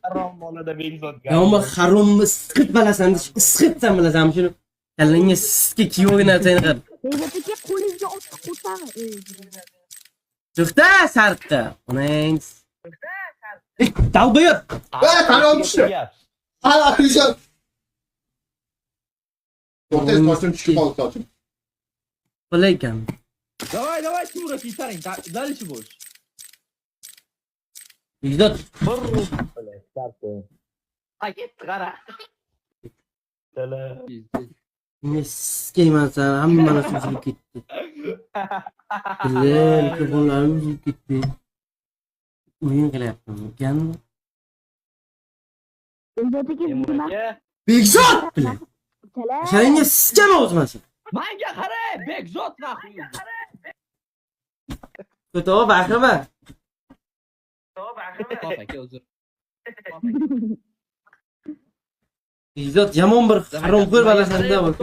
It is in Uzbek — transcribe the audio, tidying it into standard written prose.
Harom bolada Bekzodga. Yo'qmi harommi isqit bilasan, isqitsan bilasanmi shuni? Kallangga siski kiyovga narsani qil. Bekzod aka qo'lingizga ochiq qo'ysami? To'xta sarqqa. Onang. Dalbayot. Harom tushdi. Ha, Alisher. To'xtang, sochim tushib qoldi sochim. Qo'laykan. Давай, Шура, писарин. Дальше будешь. Bekzod. Paket qara. Tala. Men skeyman san, hammani suzilib ketdi. Bilen, telefonlarim suzilib ketdi. O'yin qilyapman, ekanmi? Bekzod aka nima? Bekzod bilan. Chala. Shangga siskam o'zmasin. Menga qara, Bekzod vaqti. Ko'tova baqirma. Pop aka uzr. Bekzod yomon bir haromxo'r bolasanda bo'ldi.